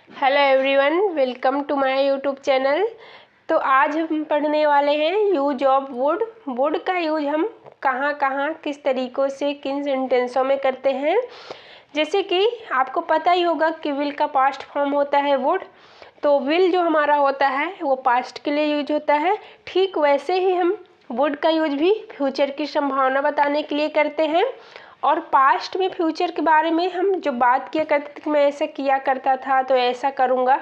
Hello everyone, welcome to my YouTube channel. तो आज हम पढ़ने वाले हैं यूज ऑफ वुड। वुड का यूज हम कहाँ कहाँ किस तरीक़ों से किन सेंटेंसों में करते हैं। जैसे कि आपको पता ही होगा कि विल का पास्ट फॉर्म होता है वुड। तो विल जो हमारा होता है वो पास्ट के लिए यूज होता है। ठीक वैसे ही हम वुड का यूज भी फ्यूचर की संभावना बताने के लिए करते हैं। और पास्ट में फ्यूचर के बारे में हम जो बात किया करते थे कि मैं ऐसा किया करता था तो ऐसा करूँगा,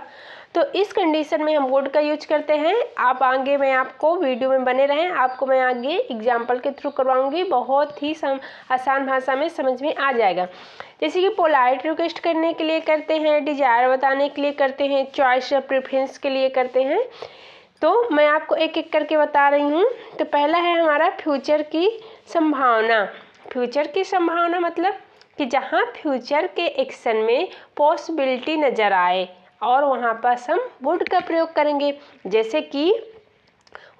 तो इस कंडीशन में हम वुड का यूज करते हैं। आप आगे मैं आपको वीडियो में बने रहें, आपको मैं आगे एग्जाम्पल के थ्रू करवाऊंगी, बहुत ही आसान भाषा में समझ में आ जाएगा। जैसे कि पोलाइट रिक्वेस्ट करने के लिए करते हैं, डिजायर बताने के लिए करते हैं, चॉइस या प्रेफरेंस के लिए करते हैं। तो मैं आपको एक एक करके बता रही हूँ। तो पहला है हमारा फ्यूचर की संभावना। फ्यूचर की संभावना मतलब कि जहाँ फ्यूचर के एक्शन में पॉसिबिलिटी नज़र आए और वहाँ पर हम वुड का प्रयोग करेंगे। जैसे कि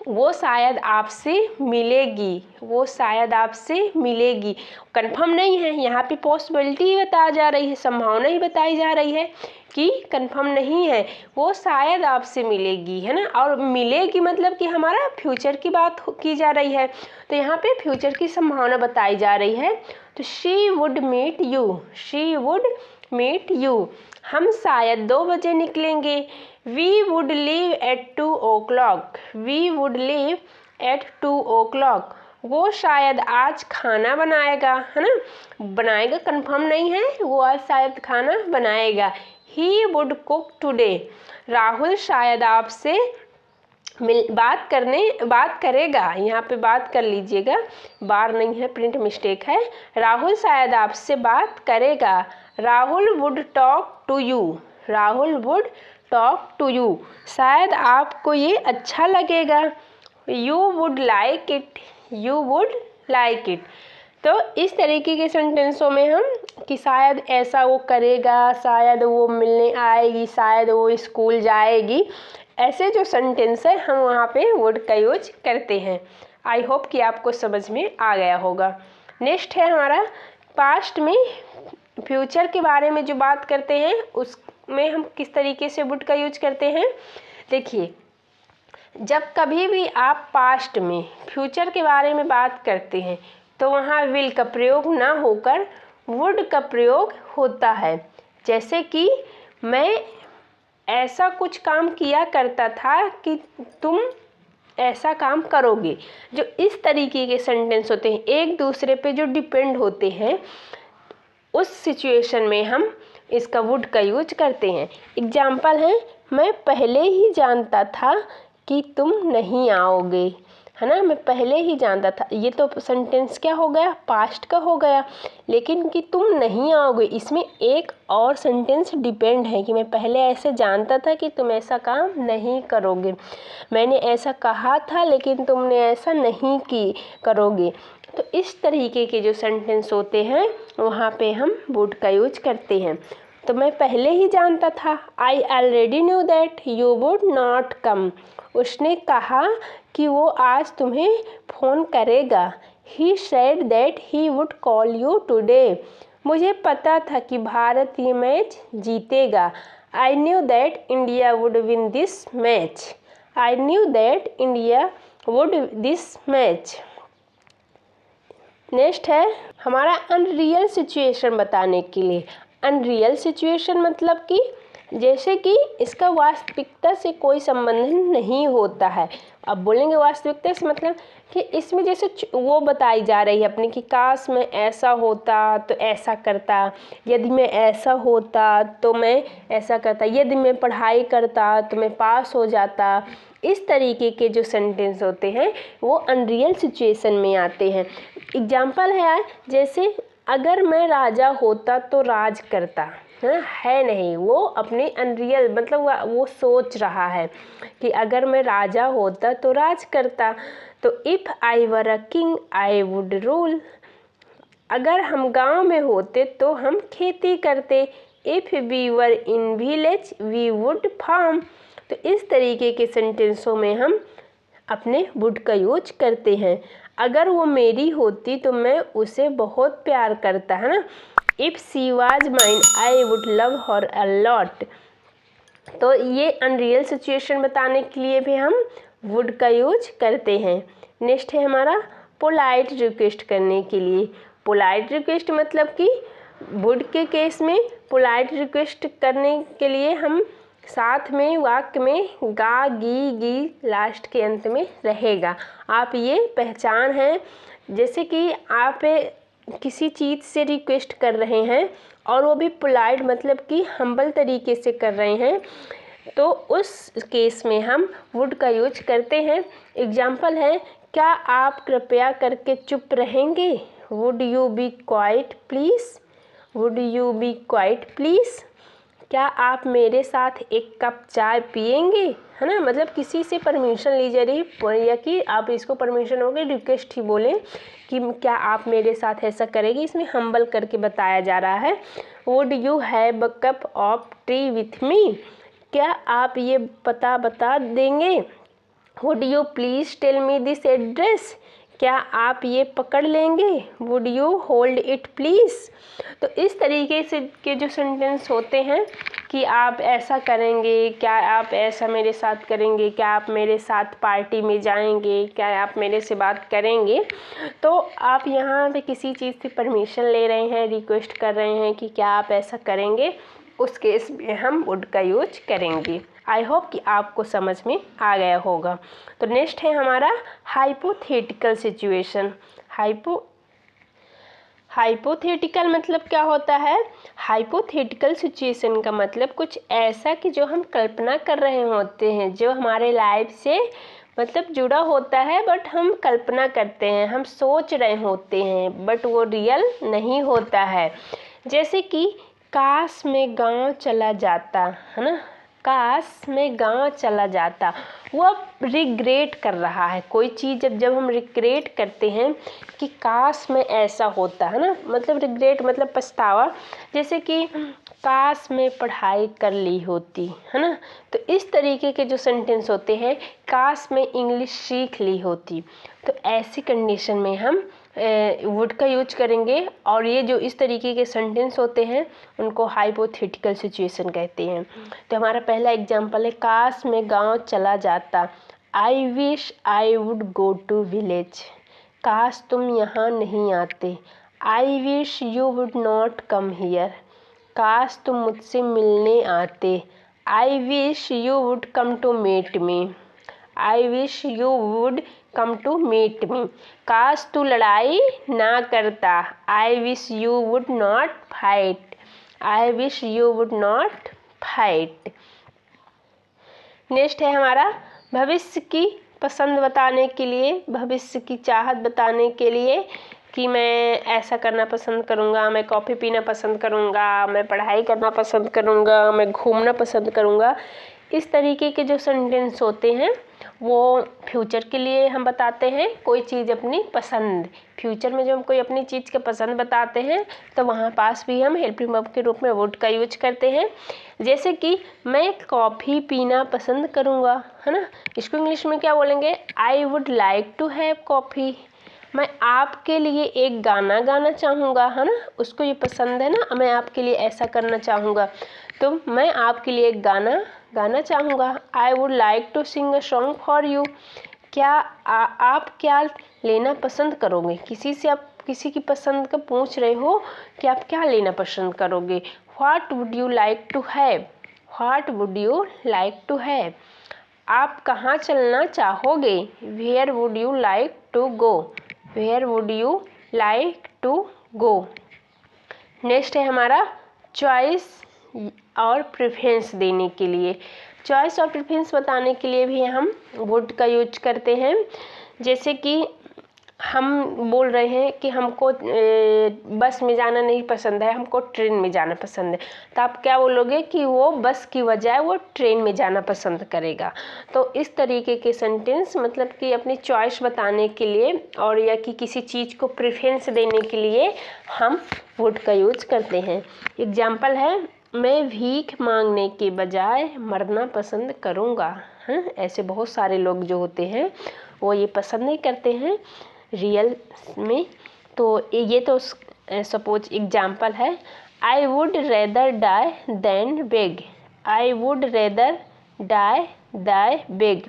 वो शायद आपसे मिलेगी, वो शायद आपसे मिलेगी। कंफर्म नहीं है, यहाँ पे पॉसिबिलिटी ही बताई जा रही है, संभावना ही बताई जा रही है कि कंफर्म नहीं है। वो शायद आपसे मिलेगी, है ना। और मिलेगी मतलब कि हमारा फ्यूचर की बात की जा रही है, तो यहाँ पे फ्यूचर की संभावना बताई जा रही है। तो she would meet you, she would meet you. हम शायद 2 बजे निकलेंगे। We would leave at 2 o'clock, we would leave at 2 o'clock। वो शायद आज खाना बनाएगा, है ना। बनाएगा कंफर्म नहीं है, वो आज शायद खाना बनाएगा। He would cook today. Rahul शायद आपसे बात करेगा। यहाँ पे बात कर लीजिएगा, बार नहीं है, प्रिंट मिस्टेक है। राहुल शायद आपसे बात करेगा। Rahul would talk to you, Rahul would talk to you. शायद आपको ये अच्छा लगेगा। You would like it, you would like it. तो इस तरीके के सेंटेंसों में हम कि शायद ऐसा वो करेगा, शायद वो मिलने आएगी, शायद वो स्कूल जाएगी, ऐसे जो सेंटेंस है हम वहाँ पे वुड का यूज करते हैं। आई होप कि आपको समझ में आ गया होगा। नेक्स्ट है हमारा पास्ट में फ्यूचर के बारे में जो बात करते हैं उसमें हम किस तरीके से वुड का यूज करते हैं। देखिए, जब कभी भी आप पास्ट में फ्यूचर के बारे में बात करते हैं तो वहाँ विल का प्रयोग ना होकर वुड का प्रयोग होता है। जैसे कि मैं ऐसा कुछ काम किया करता था कि तुम ऐसा काम करोगे। जो इस तरीके के सेंटेंस होते हैं, एक दूसरे पे जो डिपेंड होते हैं, उस सिचुएशन में हम इसका वुड का यूज करते हैं। एग्जाम्पल है, मैं पहले ही जानता था कि तुम नहीं आओगे, है ना। मैं पहले ही जानता था, ये तो सेंटेंस क्या हो गया, पास्ट का हो गया। लेकिन कि तुम नहीं आओगे, इसमें एक और सेंटेंस डिपेंड है कि मैं पहले ऐसे जानता था कि तुम ऐसा काम नहीं करोगे। मैंने ऐसा कहा था लेकिन तुमने ऐसा नहीं करोगे। तो इस तरीके के जो सेंटेंस होते हैं वहाँ पे हम वुड का यूज करते हैं। तो मैं पहले ही जानता था, I already knew that you would not कम। उसने कहा कि वो आज तुम्हें फ़ोन करेगा। He said that he would call you today. मुझे पता था कि भारत ये मैच जीतेगा। I knew that India would win this match, I knew that India would this match. Next है हमारा अनरियल सिचुएशन बताने के लिए। अनरियल सिचुएशन मतलब कि जैसे कि इसका वास्तविकता से कोई संबंध नहीं होता है। अब बोलेंगे वास्तविकता से मतलब कि इसमें जैसे वो बताई जा रही है अपनी कि काश मैं ऐसा होता तो ऐसा करता, यदि मैं ऐसा होता तो मैं ऐसा करता, यदि मैं पढ़ाई करता तो मैं पास हो जाता। इस तरीके के जो सेंटेंस होते हैं वो अनरियल सिचुएशन में आते हैं। एग्जाम्पल है जैसे, अगर मैं राजा होता तो राज करता, है नहीं, वो अपनी अनरियल मतलब वो सोच रहा है कि अगर मैं राजा होता तो राज करता। तो if I were a king I would rule. अगर हम गांव में होते तो हम खेती करते। If we were in village we would farm. तो इस तरीके के सेंटेंसों में हम अपने वुड का यूज करते हैं। अगर वो मेरी होती तो मैं उसे बहुत प्यार करता, है ना। If she was mine I would love her a lot. तो ये अनरियल सिचुएशन बताने के लिए भी हम वुड का यूज करते हैं। नेक्स्ट है हमारा पोलाइट रिक्वेस्ट करने के लिए। पोलाइट रिक्वेस्ट मतलब कि वुड के केस में पोलाइट रिक्वेस्ट करने के लिए हम साथ में वाक्य में गा गी गी लास्ट के अंत में रहेगा। आप ये पहचान है, जैसे कि आप किसी चीज़ से रिक्वेस्ट कर रहे हैं और वो भी पोलाइट मतलब कि हम्बल तरीके से कर रहे हैं, तो उस केस में हम वुड का यूज करते हैं। एग्जाम्पल है, क्या आप कृपया करके चुप रहेंगे? Would you be quiet please? Would you be quiet please? क्या आप मेरे साथ एक कप चाय पिएंगे? है ना, मतलब किसी से परमिशन ली जा रही, या कि आप इसको परमिशन हो गई रिक्वेस्ट ही बोलें कि क्या आप मेरे साथ ऐसा करेंगे। इसमें हम्बल करके बताया जा रहा है। Would you have a cup of tea with me? क्या आप ये पता बता देंगे? Would you please tell me this address? क्या आप ये पकड़ लेंगे? Would you hold it please? तो इस तरीके से के जो सेंटेंस होते हैं कि आप ऐसा करेंगे, क्या आप ऐसा मेरे साथ करेंगे, क्या आप मेरे साथ पार्टी में जाएंगे, क्या आप मेरे से बात करेंगे, तो आप यहाँ पे किसी चीज़ से परमिशन ले रहे हैं, रिक्वेस्ट कर रहे हैं कि क्या आप ऐसा करेंगे, उस केस में हम वुड का यूज करेंगे। आई होप कि आपको समझ में आ गया होगा। तो नेक्स्ट है हमारा हाइपोथेटिकल सिचुएशन। हाइपोथेटिकल मतलब क्या होता है? हाइपोथेटिकल सिचुएशन का मतलब कुछ ऐसा कि जो हम कल्पना कर रहे होते हैं, जो हमारे लाइफ से मतलब जुड़ा होता है, बट हम कल्पना करते हैं, हम सोच रहे होते हैं, बट वो रियल नहीं होता है। जैसे कि काश मैं गांव चला जाता, है ना, काश मैं गांव चला जाता। वो अब रिग्रेट कर रहा है कोई चीज़। जब हम रिग्रेट करते हैं कि काश में ऐसा होता, है ना, मतलब रिग्रेट मतलब पछतावा। जैसे कि काश मैं पढ़ाई कर ली होती, है ना। तो इस तरीके के जो सेंटेंस होते हैं, काश मैं इंग्लिश सीख ली होती, तो ऐसी कंडीशन में हम वुड का यूज करेंगे। और ये जो इस तरीके के सेंटेंस होते हैं उनको हाइपोथेटिकल सिचुएशन कहते हैं। तो हमारा पहला एग्जांपल है, काश मैं गांव चला जाता। I wish I would go to village. काश तुम यहाँ नहीं आते। I wish you would not come here. काश तुम मुझसे मिलने आते। I wish you would come to meet me. I wish you would come to meet me. काश तू लड़ाई ना करता। I wish you would not fight. I wish you would not fight. Next है हमारा भविष्य की पसंद बताने के लिए, भविष्य की चाहत बताने के लिए कि मैं ऐसा करना पसंद करूँगा, मैं कॉफ़ी पीना पसंद करूँगा, मैं पढ़ाई करना पसंद करूँगा, मैं घूमना पसंद करूँगा। इस तरीके के जो सेंटेंस होते हैं वो फ्यूचर के लिए हम बताते हैं कोई चीज़ अपनी पसंद। फ्यूचर में जब हम कोई अपनी चीज़ के पसंद बताते हैं तो वहाँ पास भी हम हेल्पिंग वर्ब के रूप में वुड का यूज करते हैं। जैसे कि मैं कॉफ़ी पीना पसंद करूँगा, है ना, इसको इंग्लिश में क्या बोलेंगे? I would like to have coffee. मैं आपके लिए एक गाना गाना चाहूँगा, है ना, उसको ये पसंद है ना, मैं आपके लिए ऐसा करना चाहूँगा, तो मैं आपके लिए एक गाना गाना चाहूँगा। I would like to sing a song for you. क्या आप क्या लेना पसंद करोगे? किसी से आप किसी की पसंद का पूछ रहे हो कि आप क्या लेना पसंद करोगे। What would you like to have. What would you like to have. आप कहाँ चलना चाहोगे। Where would you like to go. Where would you like to go. Next है हमारा चॉइस और प्रेफरेंस देने के लिए। चॉइस और प्रेफरेंस बताने के लिए भी हम वुड का यूज करते हैं। जैसे कि हम बोल रहे हैं कि हमको बस में जाना नहीं पसंद है, हमको ट्रेन में जाना पसंद है, तो आप क्या बोलोगे कि वो बस की बजाय वो ट्रेन में जाना पसंद करेगा। तो इस तरीके के सेंटेंस मतलब कि अपनी चॉइस बताने के लिए और या कि किसी चीज़ को प्रेफरेंस देने के लिए हम वुड का यूज करते हैं। एग्जाम्पल है, मैं भीख मांगने के बजाय मरना पसंद करूँगा। हाँ, ऐसे बहुत सारे लोग जो होते हैं वो ये पसंद नहीं करते हैं रियल में। तो ये तो सपोज एग्जाम्पल है। I would rather die than beg. I would rather die the beg.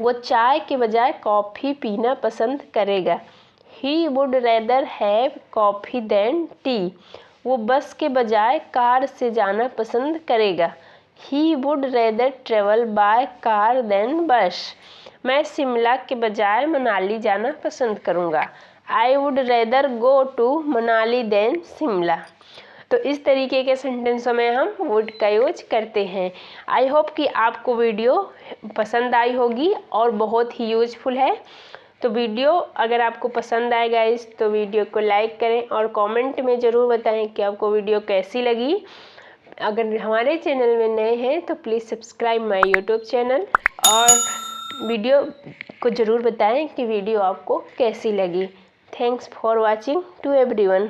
वो चाय के बजाय कॉफ़ी पीना पसंद करेगा। He would rather have coffee than tea. वो बस के बजाय कार से जाना पसंद करेगा। He would rather travel by car than bus. मैं शिमला के बजाय मनाली जाना पसंद करूँगा। I would rather go to Manali than Shimla. तो इस तरीके के सेंटेंसों में हम वुड का यूज करते हैं। आई होप कि आपको वीडियो पसंद आई होगी और बहुत ही यूजफुल है। तो वीडियो अगर आपको पसंद आए गाइस तो वीडियो को लाइक करें और कमेंट में ज़रूर बताएं कि आपको वीडियो कैसी लगी। अगर हमारे चैनल में नए हैं तो please subscribe my YouTube channel और वीडियो को ज़रूर बताएं कि वीडियो आपको कैसी लगी। Thanks for watching to everyone.